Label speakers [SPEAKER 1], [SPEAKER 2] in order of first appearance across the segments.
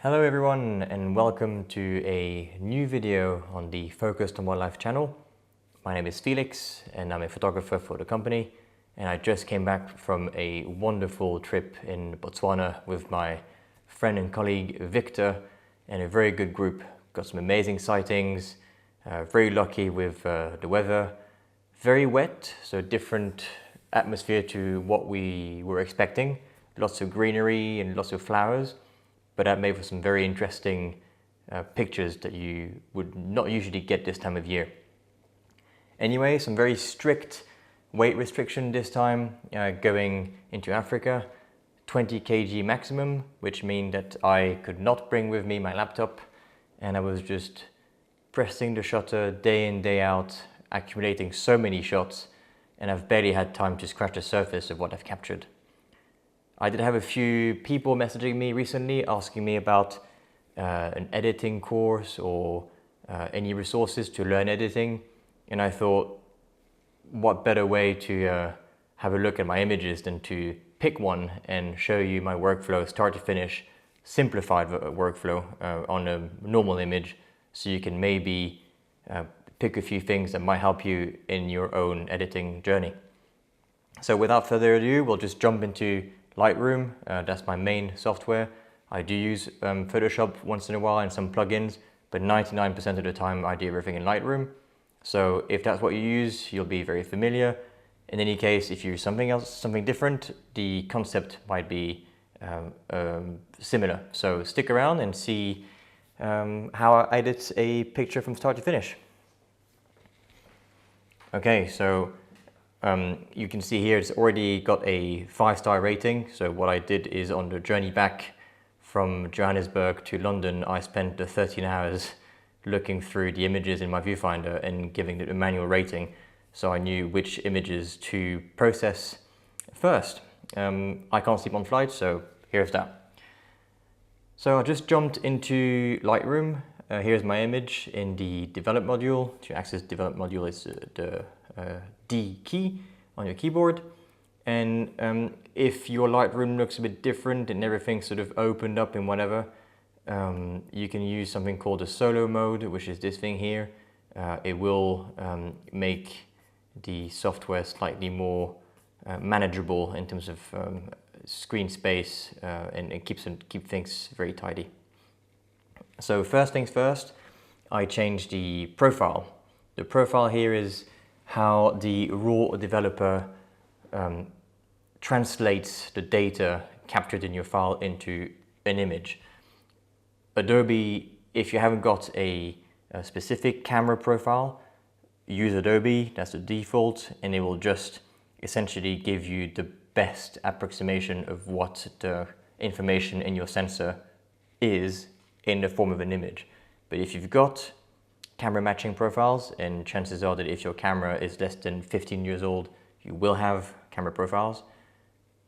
[SPEAKER 1] Hello everyone and welcome to a new video on the Focused on Wildlife channel. My name is Felix and I'm a photographer for the company, and I just came back from a wonderful trip in Botswana with my friend and colleague Victor and a very good group. Got some amazing sightings, very lucky with the weather, very wet, so different atmosphere to what we were expecting. Lots of greenery and lots of flowers, but that made for some very interesting pictures that you would not usually get this time of year. Anyway, some very strict weight restriction this time, going into Africa, 20 kg maximum, which means that I could not bring with me my laptop, and I was just pressing the shutter day in, day out, accumulating so many shots, and I've barely had time to scratch the surface of what I've captured. I did have a few people messaging me recently asking me about an editing course or any resources to learn editing, and I thought, what better way to have a look at my images than to pick one and show you my workflow start to finish, simplified workflow on a normal image, so you can maybe pick a few things that might help you in your own editing journey. So without further ado, we'll just jump into Lightroom. That's my main software. I do use Photoshop once in a while and some plugins, but 99% of the time I do everything in Lightroom. So if that's what you use, you'll be very familiar. In any case, if you use something else, something different, the concept might be similar. So stick around and see how I edit a picture from start to finish. Okay, so you can see here it's already got a 5-star rating. So what I did is, on the journey back from Johannesburg to London, I spent the 13 hours looking through the images in my viewfinder and giving it a manual rating, so I knew which images to process first. I can't sleep on flight, so here's that. So I just jumped into Lightroom. Here's my image in the develop module. To access develop module is the D key on your keyboard. And if your Lightroom looks a bit different and everything's sort of opened up and whatever, you can use something called a solo mode, which is this thing here. It will make the software slightly more manageable in terms of screen space, and keep things very tidy. So first things first, I changed the profile. The profile here is how the raw developer translates the data captured in your file into an image. Adobe, if you haven't got a specific camera profile, use Adobe, that's the default, and it will just essentially give you the best approximation of what the information in your sensor is in the form of an image. But if you've got camera matching profiles, and chances are that if your camera is less than 15 years old, you will have camera profiles,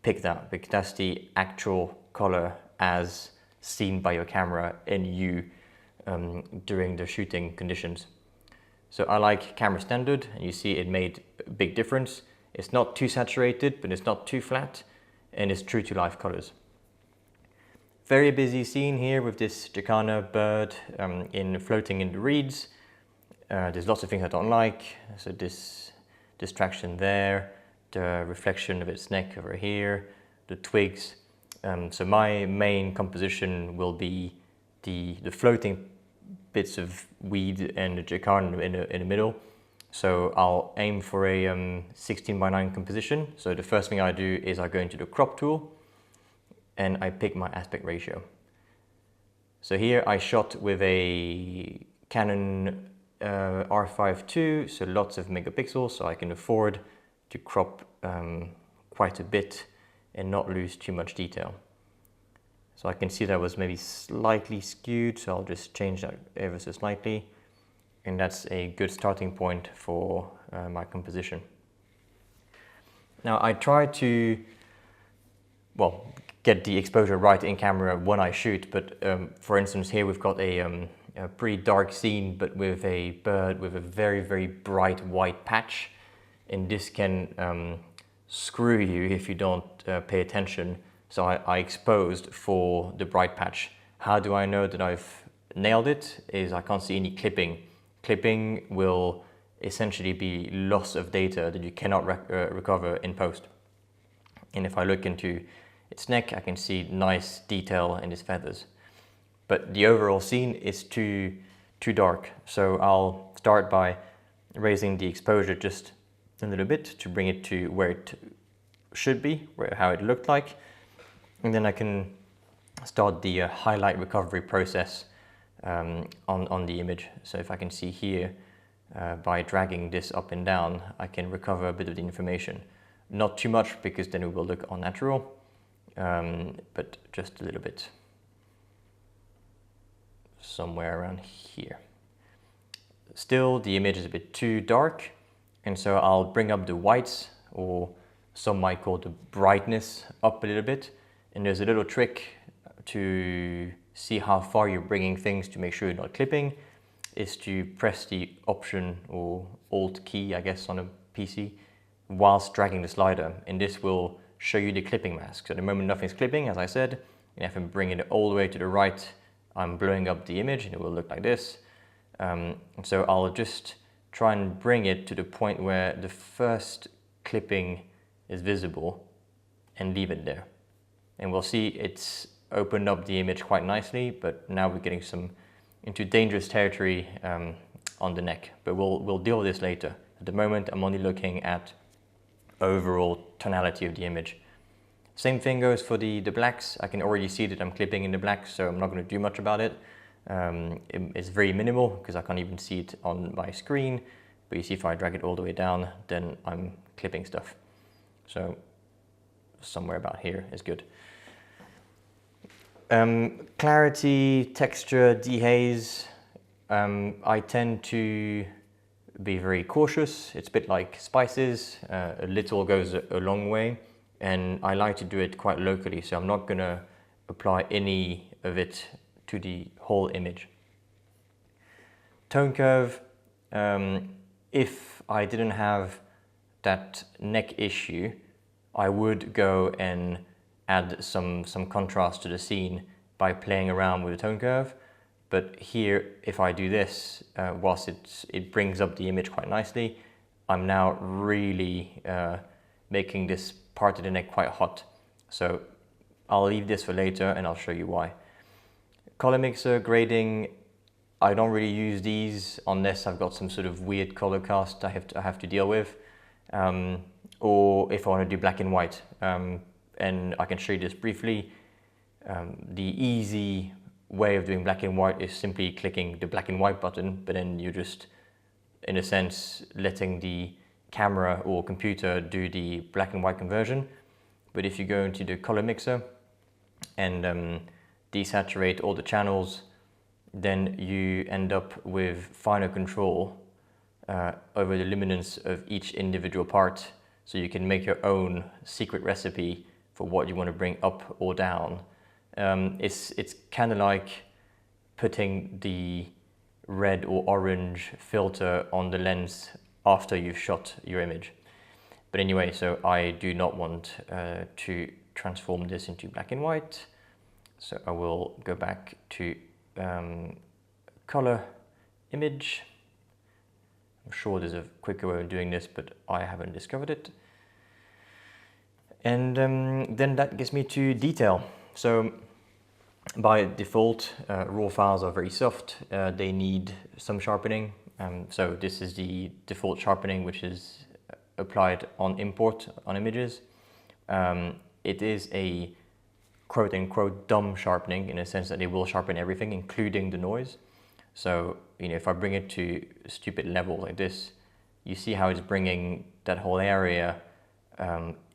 [SPEAKER 1] pick that, because that's the actual color as seen by your camera and you during the shooting conditions. So I like camera standard, and you see it made a big difference. It's not too saturated, but it's not too flat, and it's true to life colors. Very busy scene here with this jacana bird floating in the reeds. There's lots of things I don't like. So this distraction there, the reflection of its neck over here, the twigs. So my main composition will be the floating bits of weed and the jacana in the middle. So I'll aim for a 16:9 composition. So the first thing I do is I go into the crop tool and I pick my aspect ratio. So here I shot with a Canon R5 II, so lots of megapixels, so I can afford to crop quite a bit and not lose too much detail. So I can see that was maybe slightly skewed, so I'll just change that ever so slightly. And that's a good starting point for my composition. Now I try to, well, get the exposure right in camera when I shoot, but for instance here we've got a pretty dark scene, but with a bird with a very, very bright white patch, and this can screw you if you don't pay attention. So I exposed for the bright patch How do I know that I've nailed it? Is I can't see any clipping. Clipping will essentially be loss of data that you cannot recover in post. And if I look into its neck, I can see nice detail in its feathers. But the overall scene is too dark. So I'll start by raising the exposure just a little bit to bring it to where it should be, how it looked like. And then I can start the highlight recovery process on the image. So if I can see here, by dragging this up and down, I can recover a bit of the information. Not too much, because then it will look unnatural, but just a little bit. Somewhere around here. Still, the image is a bit too dark, and so I'll bring up the whites, or some might call the brightness, up a little bit. And there's a little trick to see how far you're bringing things to make sure you're not clipping, is to press the Option or Alt key, I guess, on a PC, whilst dragging the slider, and this will show you the clipping mask. So at the moment nothing's clipping, as I said, and if I'm bringing it all the way to the right, I'm blowing up the image and it will look like this. So I'll just try and bring it to the point where the first clipping is visible and leave it there. And we'll see it's opened up the image quite nicely, but now we're getting into dangerous territory on the neck. But we'll deal with this later. At the moment, I'm only looking at overall tonality of the image. Same thing goes for the blacks. I can already see that I'm clipping in the blacks, so I'm not going to do much about it. It's very minimal because I can't even see it on my screen. But you see, if I drag it all the way down, then I'm clipping stuff. So somewhere about here is good. Clarity, texture, dehaze. I tend to be very cautious. It's a bit like spices. A little goes a long way, and I like to do it quite locally, so I'm not going to apply any of it to the whole image. Tone curve. If I didn't have that neck issue, I would go and add some contrast to the scene by playing around with the tone curve. But here, if I do this, whilst it brings up the image quite nicely, I'm now really making this part of the neck quite hot. So I'll leave this for later and I'll show you why. Color mixer, grading, I don't really use these unless I've got some sort of weird color cast I have to deal with, or if I want to do black and white. And I can show you this briefly. The easy way of doing black and white is simply clicking the black and white button, but then you're just, in a sense, letting the camera or computer do the black and white conversion. But if you go into the color mixer and desaturate all the channels, then you end up with finer control over the luminance of each individual part, so you can make your own secret recipe for what you want to bring up or down. It's kind of like putting the red or orange filter on the lens after you've shot your image. But anyway, so I do not want to transform this into black and white. So I will go back to color image. I'm sure there's a quicker way of doing this, but I haven't discovered it. And then that gets me to detail. So by default, raw files are very soft. They need some sharpening. So this is the default sharpening, which is applied on import on images. It is a quote-unquote dumb sharpening, in a sense that it will sharpen everything, including the noise. So, you know, if I bring it to a stupid level like this, you see how it's bringing that whole area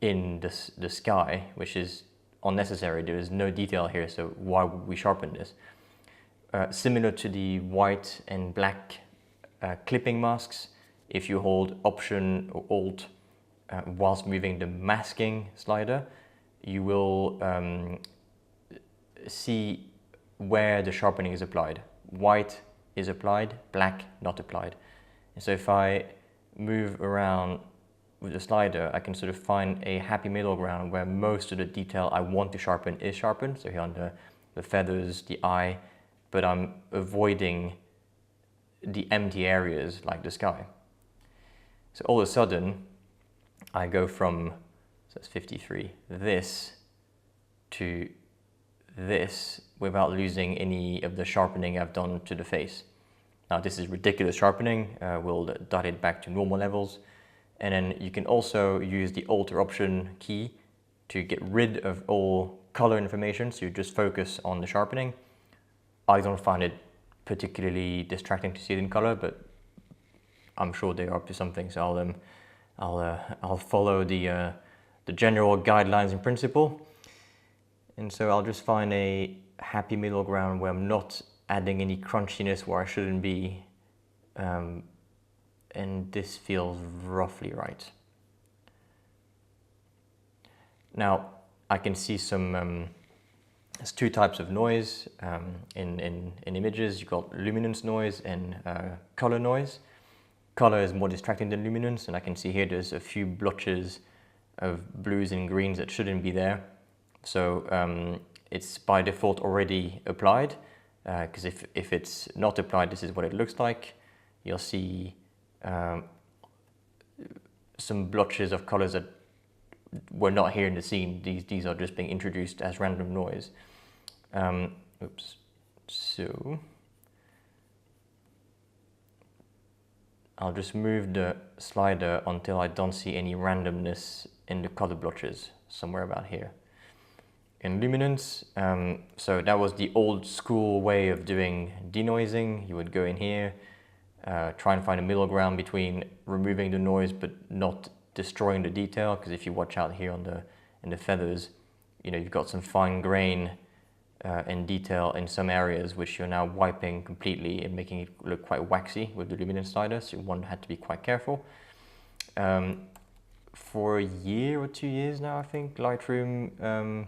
[SPEAKER 1] in the sky, which is unnecessary. There is no detail here, so why would we sharpen this? Similar to the white and black clipping masks, if you hold Option or Alt whilst moving the masking slider, you will see where the sharpening is applied. White is applied, black not applied. And so if I move around with the slider, I can sort of find a happy middle ground where most of the detail I want to sharpen is sharpened. So here on the the feathers, the eye, but I'm avoiding the empty areas like the sky. So all of a sudden, I go from, so that's 53, this to this without losing any of the sharpening I've done to the face. Now this is ridiculous sharpening, we'll dial it back to normal levels. And then you can also use the alter option key to get rid of all color information, so you just focus on the sharpening. I don't find it particularly distracting to see it in color, but I'm sure they're up to something, so I'll follow the general guidelines and principle. And so I'll just find a happy middle ground where I'm not adding any crunchiness where I shouldn't be. And this feels roughly right. Now, I can see some, there's two types of noise in images. You've got luminance noise and color noise. Color is more distracting than luminance, and I can see here there's a few blotches of blues and greens that shouldn't be there. So it's by default already applied, because if it's not applied, this is what it looks like. You'll see some blotches of colors that were not here in the scene. These are just being introduced as random noise. Oops. So I'll just move the slider until I don't see any randomness in the color blotches, somewhere about here. In luminance, so that was the old school way of doing denoising. You would go in here, try and find a middle ground between removing the noise but not destroying the detail, because if you watch out here in the feathers, you've got some fine grain and detail in some areas which you're now wiping completely and making it look quite waxy with the luminance slider, so one had to be quite careful. For a year or 2 years now, I think, Lightroom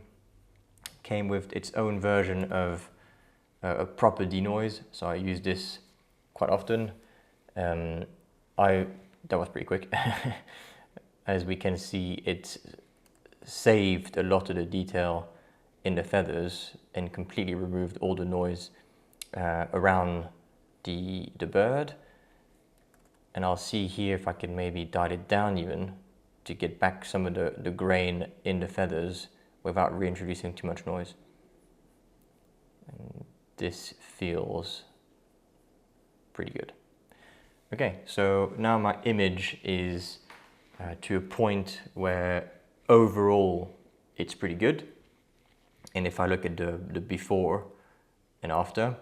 [SPEAKER 1] came with its own version of a proper denoise, so I use this quite often. That was pretty quick. As we can see, it saved a lot of the detail in the feathers and completely removed all the noise around the bird. And I'll see here if I can maybe dial it down even to get back some of the grain in the feathers without reintroducing too much noise. And this feels pretty good. Okay, so now my image is to a point where overall it's pretty good. And if I look at the before and after,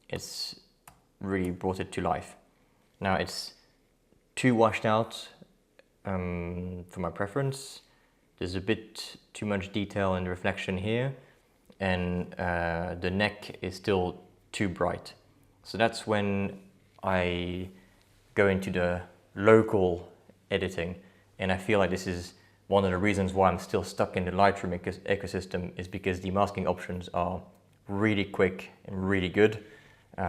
[SPEAKER 1] it's really brought it to life. Now it's too washed out for my preference. There's a bit too much detail in the reflection here, and the neck is still too bright. So that's when I go into the local editing, and I feel like this is one of the reasons why I'm still stuck in the Lightroom ecosystem, is because the masking options are really quick and really good.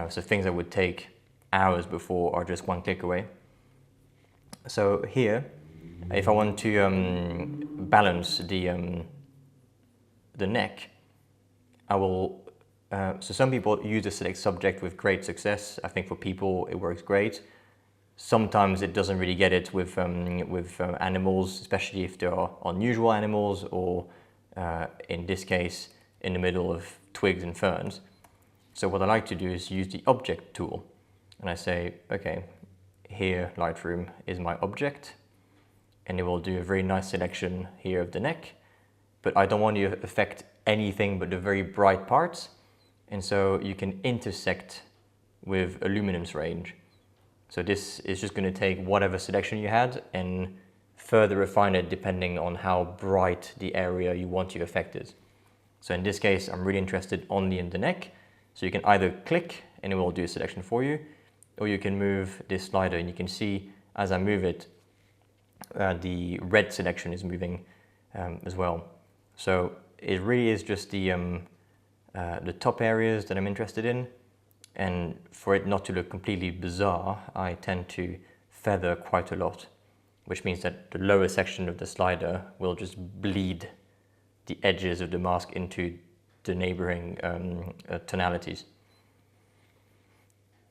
[SPEAKER 1] So things that would take hours before are just one click away. So here, if I want to balance the neck, I will, so some people use the select subject with great success. I think for people it works great. Sometimes it doesn't really get it with animals, especially if they are unusual animals, or in this case, in the middle of twigs and ferns. So what I like to do is use the object tool. And I say, okay, here Lightroom is my object. And it will do a very nice selection here of the neck. But I don't want to affect anything but the very bright parts. And so you can intersect with a luminance range. So this is just going to take whatever selection you had and further refine it depending on how bright the area you want to affect is. So in this case, I'm really interested only in the neck. So you can either click and it will do a selection for you, or you can move this slider and you can see as I move it, the red selection is moving as well. So it really is just the top areas that I'm interested in. And for it not to look completely bizarre, I tend to feather quite a lot, which means that the lower section of the slider will just bleed the edges of the mask into the neighboring tonalities.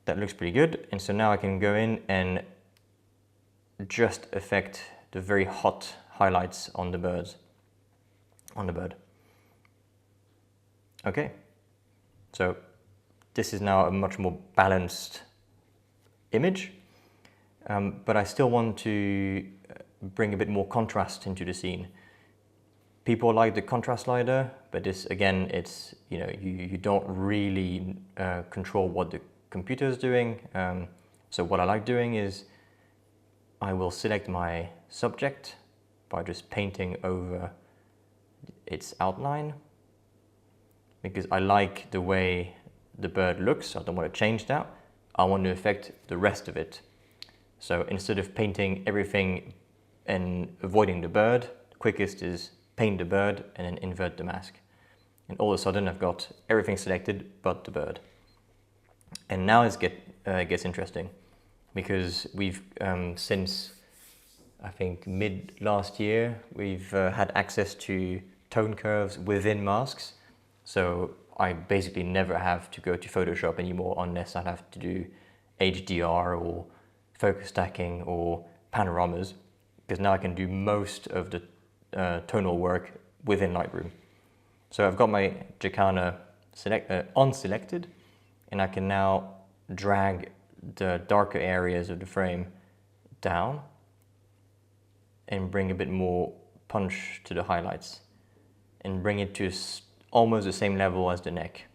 [SPEAKER 1] That looks pretty good, and so now I can go in and just affect the very hot highlights on the bird. Okay, so this is now a much more balanced image, but I still want to bring a bit more contrast into the scene. People like the contrast slider, but this again, it's, you know, you don't really control what the computer is doing. So what I like doing is I will select my subject by just painting over its outline, because I like the way the bird looks. I don't want to change that. I want to affect the rest of it. So instead of painting everything and avoiding the bird, the quickest is paint the bird and then invert the mask. And all of a sudden I've got everything selected but the bird. And now it gets interesting, because we've, since I think mid last year, we've had access to tone curves within masks. So I basically never have to go to Photoshop anymore unless I have to do HDR or focus stacking or panoramas, because now I can do most of the tonal work within Lightroom. So I've got my Jacana unselected, and I can now drag the darker areas of the frame down and bring a bit more punch to the highlights and bring it to almost the same level as the neck.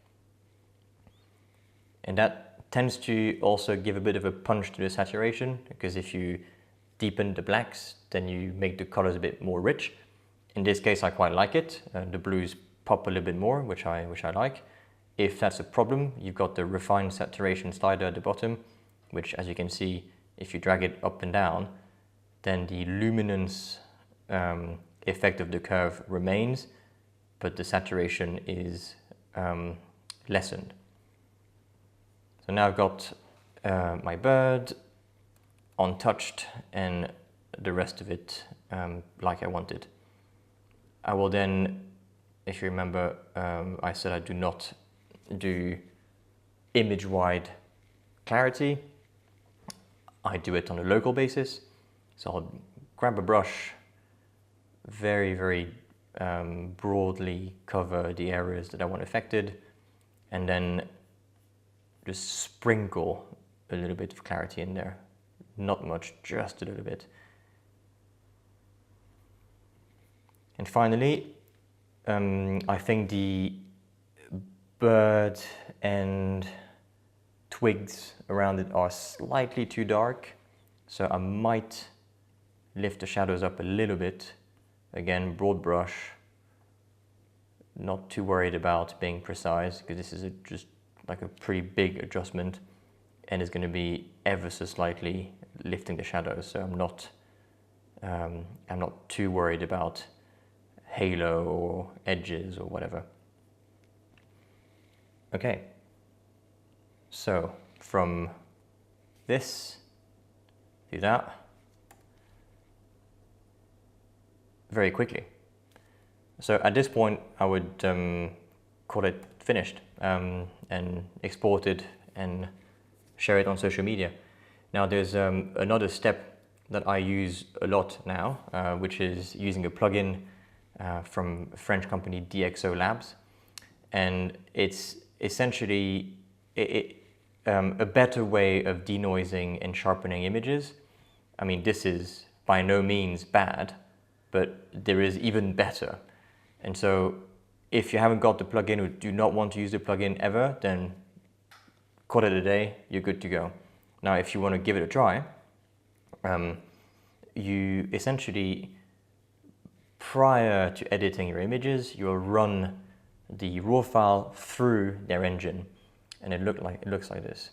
[SPEAKER 1] And that tends to also give a bit of a punch to the saturation, because if you deepen the blacks, then you make the colors a bit more rich. In this case, I quite like it. The blues pop a little bit more, which I like. If that's a problem, you've got the refine saturation slider at the bottom, which, as you can see, if you drag it up and down, then the luminance effect of the curve remains, but the saturation is lessened. So now I've got my bird untouched and the rest of it like I wanted. I will then, if you remember, I said I do not do image-wide clarity. I do it on a local basis. So I'll grab a brush, very broadly cover the areas that I want affected, and then just sprinkle a little bit of clarity in there. Not much, just a little bit. And finally, I think the bird and twigs around it are slightly too dark, so I might lift the shadows up a little bit. Again, broad brush, not too worried about being precise, because this is just like a pretty big adjustment, and it's going to be ever so slightly lifting the shadows, so I'm not too worried about halo or edges or whatever. Okay, so from this to that very quickly. So at this point I would call it finished and export it and share it on social media. Now there's another step that I use a lot now, which is using a plugin from a French company, DXO Labs, and it's essentially a better way of denoising and sharpening images. I mean, this is by no means bad, but there is even better. And so if you haven't got the plugin or do not want to use the plugin ever, then call it a day, you're good to go. Now, if you want to give it a try, you essentially, prior to editing your images, you'll run the raw file through their engine, and it looks like this.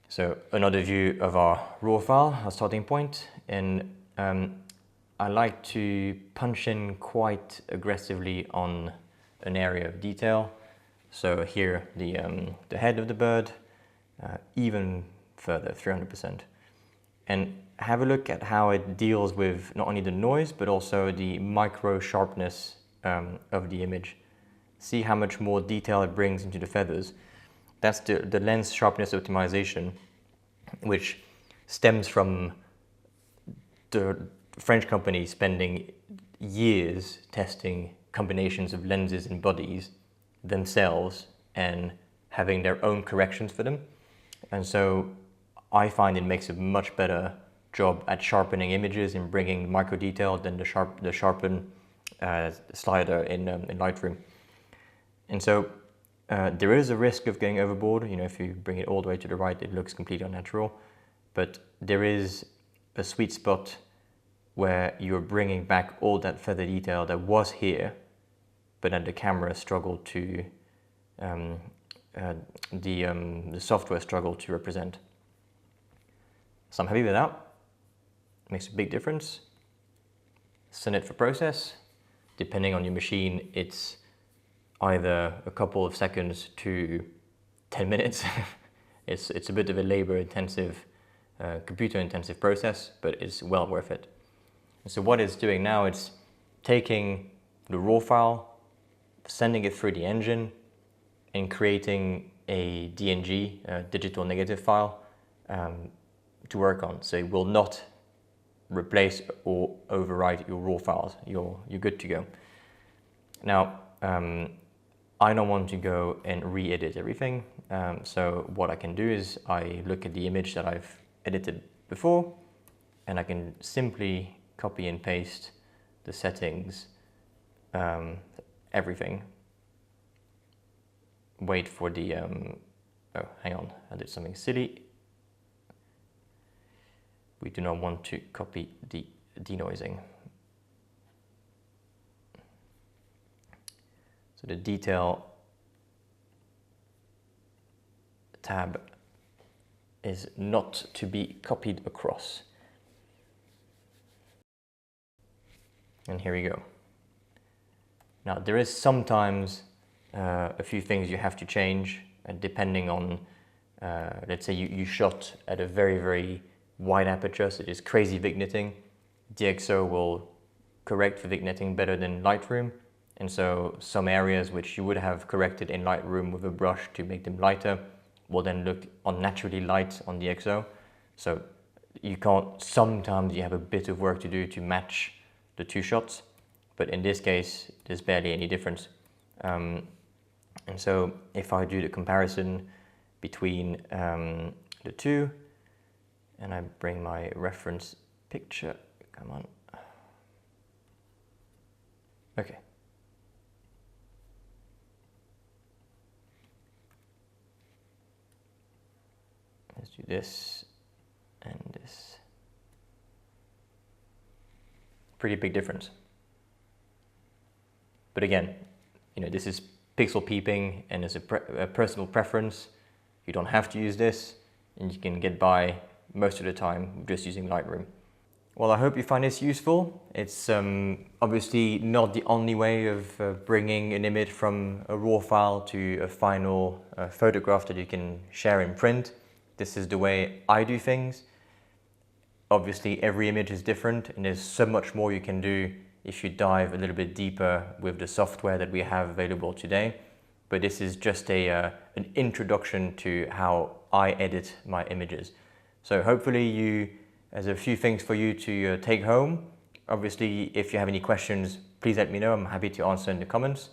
[SPEAKER 1] So another view of our raw file, our starting point, and I like to punch in quite aggressively on an area of detail. So here, the head of the bird, even further, 300%. and have a look at how it deals with not only the noise, but also the micro sharpness of the image. See how much more detail it brings into the feathers. That's the lens sharpness optimization, which stems from the French company spending years testing combinations of lenses and bodies themselves and having their own corrections for them. And so I find it makes a much better job at sharpening images and bringing micro detail than the sharpen slider in Lightroom. And so there is a risk of going overboard. You know, if you bring it all the way to the right, it looks completely unnatural. But there is a sweet spot where you're bringing back all that feather detail that was here, but that the camera struggled to, the software struggled to represent. So I'm happy with that. Makes a big difference. Send it for process. Depending on your machine, it's either a couple of seconds to 10 minutes. It's a bit of a labor-intensive, computer-intensive process, but it's well worth it. So what it's doing now, it's taking the raw file, sending it through the engine, and creating a DNG, digital negative file, to work on. So it will not replace or overwrite your raw files. You're good to go. Now, I don't want to go and re-edit everything. So what I can do is I look at the image that I've edited before, and I can simply copy and paste the settings, everything. Wait for the, oh, hang on, I did something silly. We do not want to copy the denoising. So the detail tab is not to be copied across. And here we go. Now there is sometimes a few things you have to change depending on, let's say you shot at a very, very wide aperture, so just crazy vignetting. DXO will correct for vignetting better than Lightroom. And so some areas which you would have corrected in Lightroom with a brush to make them lighter will then look unnaturally light on DXO. So you can't, sometimes you have a bit of work to do to match the two shots, but in this case, there's barely any difference. And so if I do the comparison between the two, and I bring my reference picture, come on. Okay. Let's do this and this. Pretty big difference. But again, you know, this is pixel peeping and it's a personal preference. You don't have to use this, and you can get by most of the time just using Lightroom. Well, I hope you find this useful. It's obviously not the only way of bringing an image from a raw file to a final photograph that you can share in print. This is the way I do things. Obviously, every image is different, and there's so much more you can do if you dive a little bit deeper with the software that we have available today. But this is just an introduction to how I edit my images. So hopefully there's a few things for you to take home. Obviously, if you have any questions, please let me know. I'm happy to answer in the comments.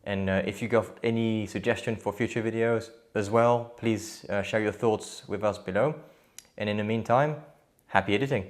[SPEAKER 1] And if you got any suggestion for future videos as well, please share your thoughts with us below. And in the meantime, happy editing.